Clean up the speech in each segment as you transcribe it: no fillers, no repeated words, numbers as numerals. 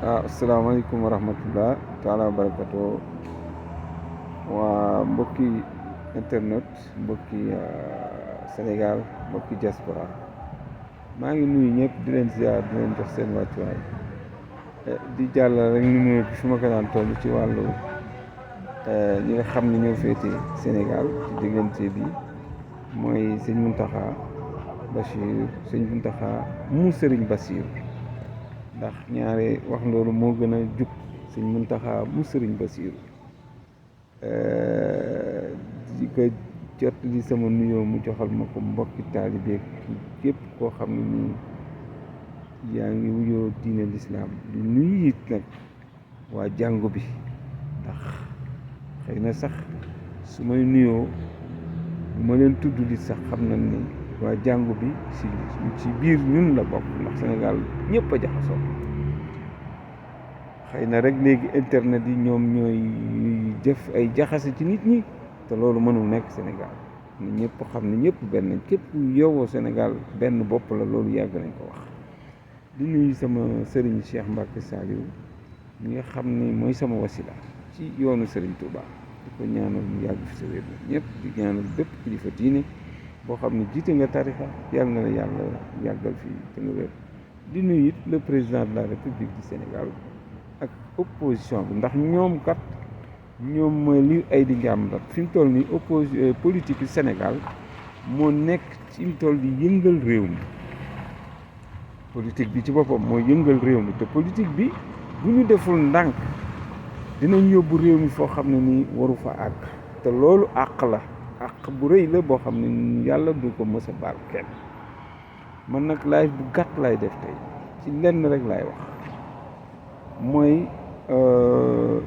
asalaamaaleykum wa rahmatullah taala wa barakatu waa mbokki internet mbokki Sénégal mbokki diaspora maa ngi nuyu ñëpp di leen ziar di leen jox seen wàccuwaay di jàll rek numéro bi fi ma ko daan toll ci wàllu ñi nga xam ne ñoo féete Sénégal ci diggante bi mooy sëñ Mountakha Bachir sëñ Mountakha mu Sëriñ Bachir ndax ñaare wax loolu moo gën a jub sëñ Mountakha mu Sëriñ Bachir di ko jot li sama nuyoo mu joxal ma ko mbokki taalibe képp koo xam ne nii yaa ngi wuyoo diine lislaam di nuyu it nag waa jàngu bi ndax xëy na sax su may nuyoo bu ma leen tudd li sax xam nañ ni waa jàngu bi ci biir ñun la bokk ndax Sénégal ñëpp a jaxasoo xëy na rek léegi internet yi ñoom ñooy jëf ay jaxase ci nit ñi te loolu mënul nekk Sénégal ni ñëpp xam ne ñëpp benn képp yowoo Sénégal benn bopp la loolu yàgg nañ ko wax di nuyu sama sëriñ Cheikh Mbacke Saliou mi nga xam ni mooy sama wasila ci yoonu Sëriñ Touba di ko ñaanal mu yàgg fi sa wér ñëpp di ñaanal bépp kilifa diine boo xam ne jiite nga tarixa yàlla na la yàlla yàggal fii te nga wér di nuyu it le président de la République du Sénégal ak opposition bi ndax ñoom kat ñoom mooy li ay di njàmbat fi mu toll nii politique yu Sénégal moo nekk fi mu toll di yëngal réew mi politique bi ci boppam mooy yëngal réew mi te politique bi bu ñu deful ndànk dinañ yóbbu réew mi foo xam ne nii waru fa àgg te loolu àq la àq bu rëy la boo xam ne yàlla du ko mës a baal kenn man nag live bu gàtt lay def tey ci lenn rek laay wax mooy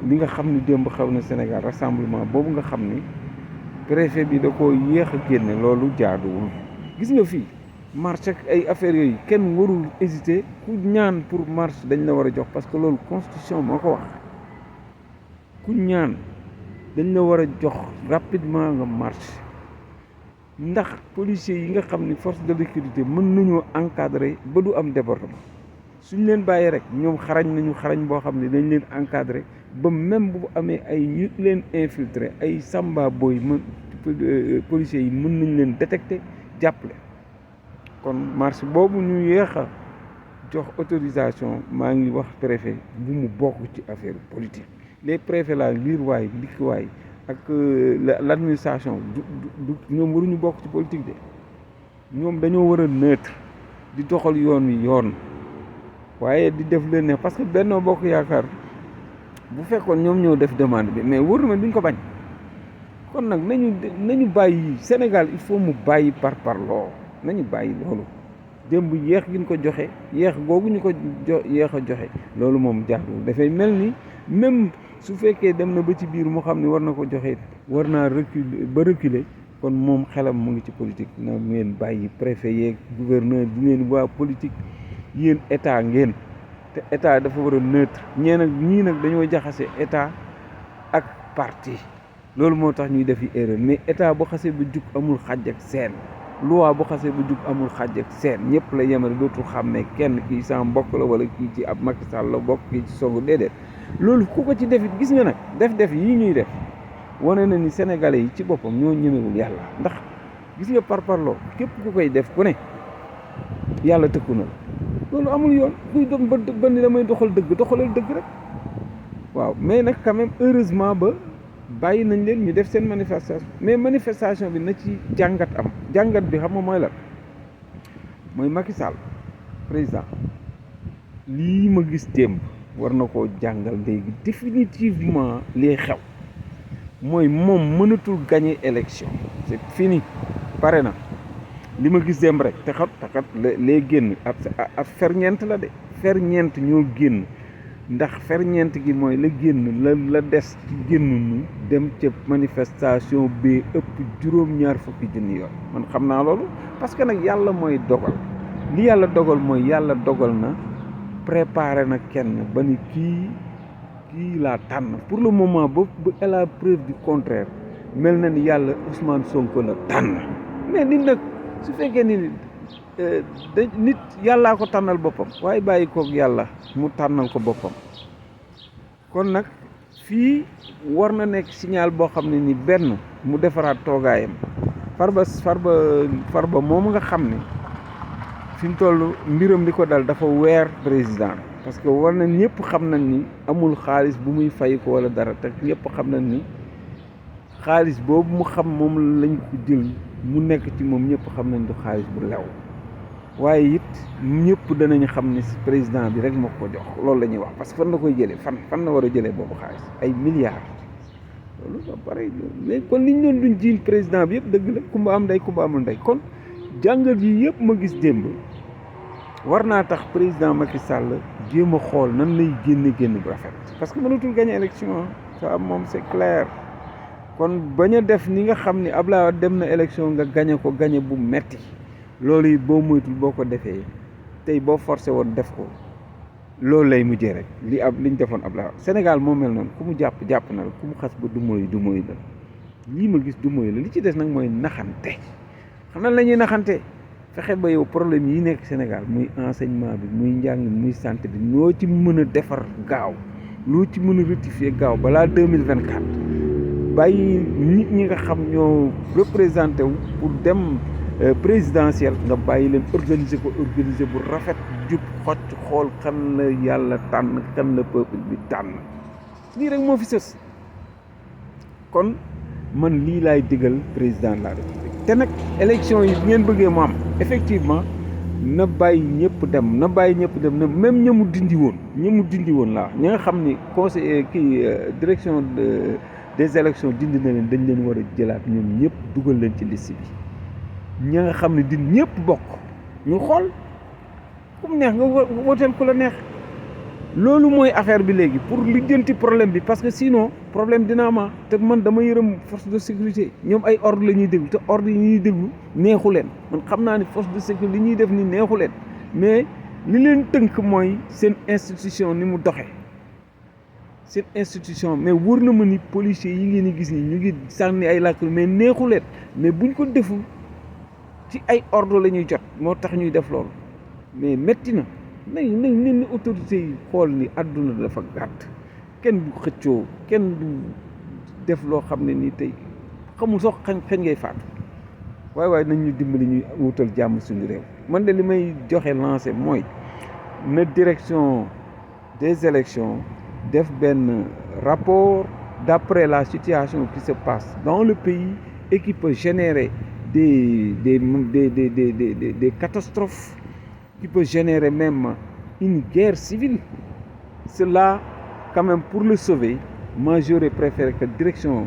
li nga xam ni démb xew na Sénégal rassemblement boobu nga xam ni préfet bi da ko yéex a génne loolu jaaduwul gis nga fii marche ak ay affaires yooyu kenn warul hésiter ku ñaan pour marche dañ la war a jox parce que loolu constitution moo ko wax ku ñaan dañ la war a jox rapidement nga marche ndax policiers yi nga xam ni force de sécurité mën nañoo encadrer ba du am débordement suñ leen bàyyi rek ñoom xarañ nañu xarañ boo xam ne dañ leen encadrer ba même bu amee ay ñu leen infiltrer ay samba boy policiers yi mën nañ leen détecter jàppale kon marche boobu ñu yéex a jox autorisation maa ngi wax préfet bu mu bokk ci affaire politique les préfets la liir waay ndikk waay ak l'administration du ñoom waruñu bokk ci politique de ñoom dañoo war a neutre di doxal yoon wi yoon waaye di def leen ne parce que Benno Bokk Yaakaar bu fekkoon ñoom ñoo def demande bi mais wóor na duñ ko bañ kon nag nañu bàyyi Sénégal il faut mu bàyyi parloo nañu bàyyi loolu démb yéex gi ñu ko joxe yéex googu ñu ko yéex a joxe loolu moom jaaduwul dafay mel ni même su fekkee dem na ba ci biir mu xam ne war na ko joxe war naa reculer kon moom xelam mu ngi ci politique na ngeen bàyyi préfet yeeg gouverneur di ngeen waa politique yéen état ngeen te état dafa war a neutre ñii nag dañoo jaxase état ak parti loolu moo tax ñuy defi erreur mais état bu xasee ba jug amul xàjj ak seen loi bu xasee ba jug amul xàjj ak seen ñëpp la yemale dootul xàmmee kenn kii sa mbokk la wala kii ci ab Macky Sall la bokk kii ci Sonko déedéet loolu ku ko ci defit gis nga nag def yii ñuy def wane na ni sénégalais yi ci boppam ñoo ñemewul yàlla ndax gis nga parparloo képp ku koy def ku ne yàlla tëkku na loolu amul yoon kuy dem ba ni damay doxalal dëgg rek waaw mais nag quand même heureusement ba bàyyi nañ leen ñu def seen manifestation mais manifestation bi na ci jàngat am jàngat bi xam nga mooy lan mooy Macky Sall président lii ma gis démb war na koo jàngal léegi définitivement liy xew mooy moom mënatul gagner élection c'est fini pare na li ma gis démb rek te kat lee génn ab ferñeent la de ferñeent ñoo génn ndax ferñeent gi mooy la génn la des ci génn dem ca manifestation bi ëpp juróom-ñaar fukki junni yoon man xam naa loolu parce que nag yàlla mooy dogal li yàlla dogal mooy yàlla dogal na préparé na kenn ba ni kii laa tànn pour le moment ba à la preuve du contraire mel na ni yàlla Ousmane Sonko la tànn mais nit nag su fekkee ni nit yàllaa ko tànnal boppam waaye bàyyi koog yàlla mu tànnal ko boppam. kon nag fii war na nekk signal boo xam ne ni benn mu defaraat toogaayam Farba moom nga xam ne fi mu toll mbiram li ko dal dafa weer président parce que war na ñëpp xam nañ ni amul xaalis bu muy fay ko wala dara te ñëpp xam nañ ni xaalis boobu mu xam moom lañ ko jël mu nekk ci moom ñëpp xam nañ du xaalis bu lew waaye it ñëpp danañ xam ne président bi rek moo ko jox loolu la ñuy wax parce que fan la koy jëlee fan la war a jëlee boobu xaalis ay milliards loolu ba pare mais kon liñ doon duñ jiin président bi yëpp dëgg la kumba am ndey kumba amul ndey kon jàngat yi yëpp ma gis démb war naa tax président Macky Sall jéem a xool nan lay génn bu rafet parce que mënatul gagner élection ça moom c'est clair kon bañ a def ni nga xam ni Abdoulaye Wade dem na élection nga gagné ko gagné bu metti loolu yi boo moytul boo ko defee tey boo forcé woon def ko loolu lay mujjee rek liñ defoon Abdoulaye Wade Sénégal moo mel noonu ku mu jàpp na la ku mu xas ba du moy la lii ma gis du moy la li ci des nag mooy naxante xam na la ñuy naxante fexe ba yow problème yi nekk Sénégal muy enseignement bi muy njàng muy santé bi loo ci mën a defar gaaw loo ci mën a rectifier gaaw balaa 2024 bàyyi nit ñi nga xam ñoo représenté wu pour dem présidentielle nga bàyyi leen organiser bu rafet jub xocc xool kan la yàlla tànn kan la peuple bi tànn lii rek moo fi sës kon man lii laay digal président de la république te nag élection yi ngeen bëggee mu am effectivement na bàyyi ñëpp dem na même ñamu dindi woon laa ñi nga xam ni conseil direction des élections dindi na leen dañ leen war a jëlaat ñoom ñëpp dugal leen ci liste bi ña nga xam ne din ñëpp bokk ñu xool ku mu neex nga woteel ku la neex loolu mooy affaire bi léegi pour lijjanti problème bi parce que sinon problème dina am te man dama yërëm force de sécurité ñoom ay ordre la ñuy déglu te ordre yi ñuy déglu neexu leen man xam naa ni force de sécurité li ñuy def ni neexu leen mais li leen tënk mooy seen institution ni mu doxee seen institution mais wóor na ma ni policiers yi ngeen di gis ni ñu ngi sànni ay làkk mais neexu leen mais buñ ko deful ci ay ordre la ñuy jot moo tax ñuy def loolu mais métti na nañ autorités yi xool ni àdduna dafa gàtt kenn du xëccoo kenn du def loo xam ne nii tey xamul sax xañ ngay faatu waaye nañ ñu dimbali ñuy wutal jàmm suñu réew man de li may joxe lancé mooy na direction des élections def benn rapport d'après la situation qui se passe dans le pays et qui peut générer des catastrophes, qui peut générer même une guerre civile. Cela, quand même, pour le sauver, moi j'aurais préféré que la direction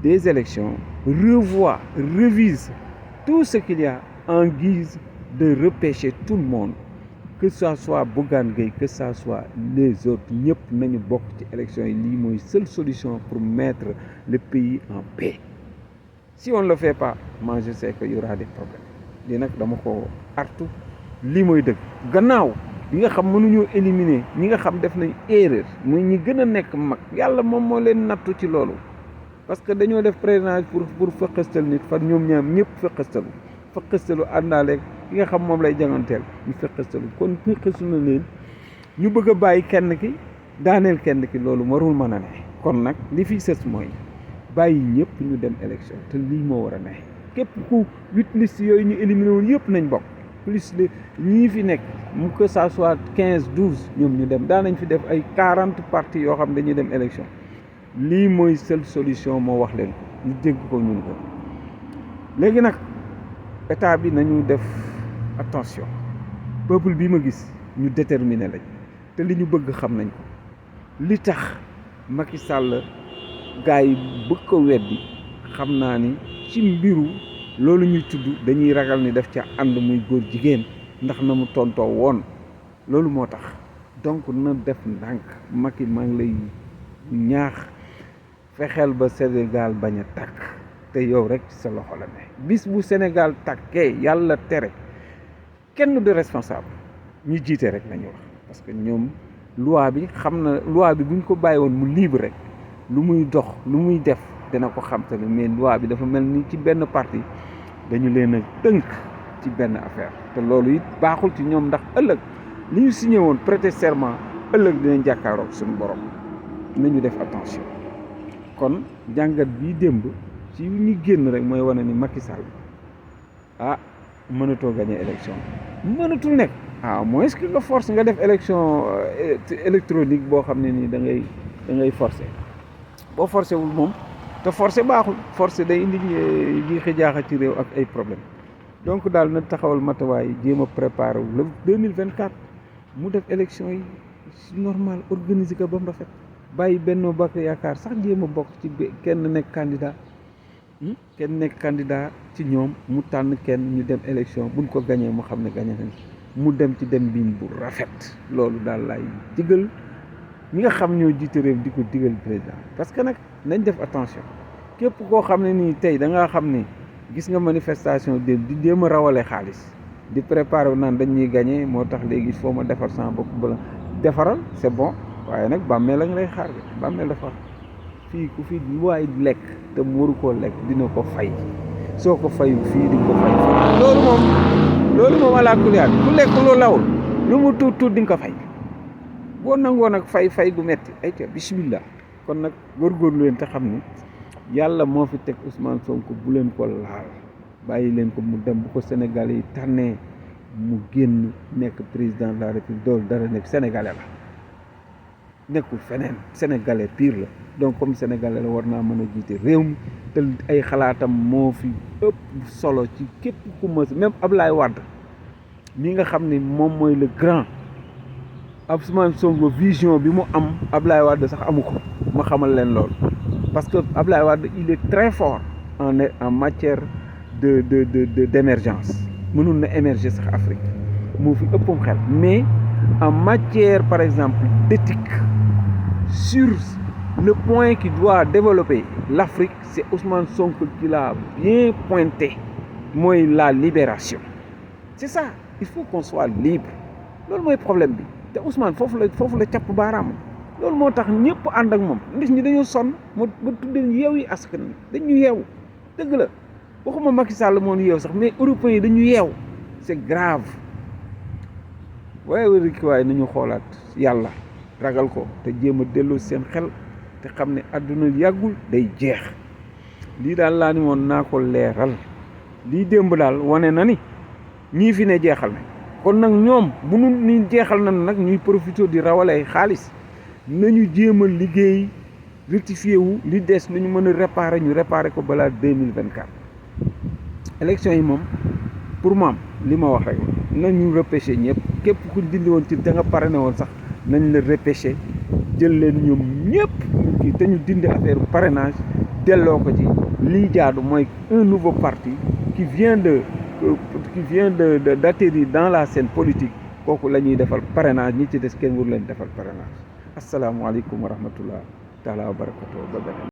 des élections revise tout ce qu'il y a en guise de repêcher tout le monde, que ça soit Bougane Gueye, que ça soit les autres, ñëpp nañu bokk ci élection yi lii mooy seule solution pour mettre le pays en paix. Si on ne le fait pas, moi je sais qu'il y aura des problèmes. lii nag dama ko artu lii mooy dëgg gannaaw ñi nga xam mënuñoo éliminer ñi nga xam def nañ erreur muy ñi gën a nekk mag yàlla moom moo leen nattu ci loolu parce que dañoo def présidence pour fëqastal nit fan ñoom ñaam ñëpp fëqastalu àndaaleeg ki nga xam moom lay janganteel ñu fëqastalu kon fëqastu na leen ñu bëgg a bàyyi kenn ki daaneel kenn ki loolu warul mën a ne kon nag li fi sës mooy bàyyi ñëpp ñu dem élection te lii moo war a ne képp ku 8 listes yooyu ñu éliminé woon yëpp nañ bokk plus de ñii fi nekk mu que ça soit 15 12 ñoom ñu dem daanañ fi def ay 40 partis yoo xam dañuy dem élection lii mooy seule solution moo wax leen ko ñu dégg ko ñun ko léegi nag état bi nañu def attention peuple bi ma gis ñu déterminé lañ te li ñu bëgg xam nañ ko li tax Macky Sall gars yi bëgg ko weddi xam naa ni ci mbiru loolu ñuy tudd dañuy ragal ni def ca ànd muy góor jigéen ndax na mu tontoo woon loolu moo tax donc na def ndànk Macky maa ngi lay ñaax fexeel ba Sénégal bañ a tàkk te yow rek ci sa loxo la ne bis bu Sénégal tàkkee yàlla tere kenn du responsable ñu jiite rek lañu wax parce que ñoom loi bi xam na loi bi buñ ko bàyyi woon mu libre rek lu muy dox lu muy def dina ko xam te ne mais loi bi dafa mel ni ci benn parti dañu leen a tënk ci benn affaire te loolu it baaxul ci ñoom ndax ëllëg li ñu signé woon prêter serment ëllëg dinañ jàkkaaroog suñu borom nañu def attention. kon jàngat bii démb ci ñu génn rek mooy wane ni Macky Sall mënatoo gagné élection mënatul nekk moins que nga force nga def élection électronique boo xam ne nii da ngay forcé boo forcé wul moom te forcé baaxul forcé day indi jiixi jaaxa ci réew ak ay problème donc daal na taxawal matawaay jéem a préparé wu le 2024 mu def élection yi normal organiser ko ba mu rafet bàyyi Benno Bokk Yaakaar sax jéem a bokk ci kenn nekk candidat ci ñoom mu tànn kenn ñu dem élection buñ ko gañee mu xam ne gañe nañ mu dem ci dem biin bu rafet loolu daal laay digal ñi nga xam ñoo jiite réew di ko digal président parce que nag nañ def attention képp koo xam ne nii tey da ngaa xam ne gis nga manifestation di jéem a rawale xaalis di préparer naan dañ ñuy gañe moo tax léegi foo ma defar sama bopp bala defaral c'est bon waaye nag bàmmeel la nga lay xaar bi bàmmeel dafa fii ku fi waay lekk te mu waru koo lekk dina ko fay soo ko fayu fii di ko fay loolu moom alaa kulli haal ku lekk loo lawul lu mu tuut di nga ko fay boo nangoo nag fay gu metti ay ca bismillah kon nag góorgóorlu leen te xam ni yàlla moo fi teg Ousmane Sonko bu leen ko laal bàyyi leen ko mu dem bu ko Sénégalais yi tànnee mu génn nekk président de la République doolu dara nekk Sénégalais la nekkul feneen Sénégalais pire la donc comme Sénégalais la war naa mën a jiite réew mi te ay xalaatam moo fi ëpp solo ci képp ku mës même Ablaye Wade mi nga xam ne moom mooy le grand Ousmane Sonko vision bi mu am Ablaye Wade sax amu ko ma xamal leen loolu parce que Ablaye Wade il est très fort en matière d'émergence mënul na émerger sax Afrique moo fi ëppam xel mais en matière par exemple d'éthique sur le point qui doit développer l'Afrique c'est Ousmane Sonko qui l'a bien pointé mooy la libération c'est ça il faut qu'on soit libre loolu mooy problème bi te Ousmane foofu la capp baaraam loolu moo tax ñëpp ànd ak moom nit ñi dañoo sonn moo ba tuddee yeew yi askan dañu yeewu dëgg la waxuma Macky Sall moo ñu yeew sax mais européens yi dañu yeew c'est grave waaye nañu xoolaat yàlla ragal ko te jéem a delloo seen xel te xam ne àdduna yàggul day jeex lii daal laa ni woon naa ko leeral lii démb daal wane na ni ñii fi ne jeexal na kon nag ñoom bu nu ni jeexal na nag ñuy profité di rawale ay xaalis nañu jéem a liggéey rectifié wu li des nañu mën a réparer ko balaa 2024 élection yi moom pour maam li ma wax rek nañu repêché ñëpp képp ku dindi woon ci da nga parrainé woon sax nañ la repêché jël leen ñoom ñëpp te ñu dindi affaire parrainage delloo ko ci lii jaadu mooy un nouveau parti qui vient d'atterrir dans la scène politique kooku la ñuy defal parrainage ñi ci des kenn waru leen defal parrainage asalaamaaleykum wa rahmatullah taala wa barakatuh ba beneen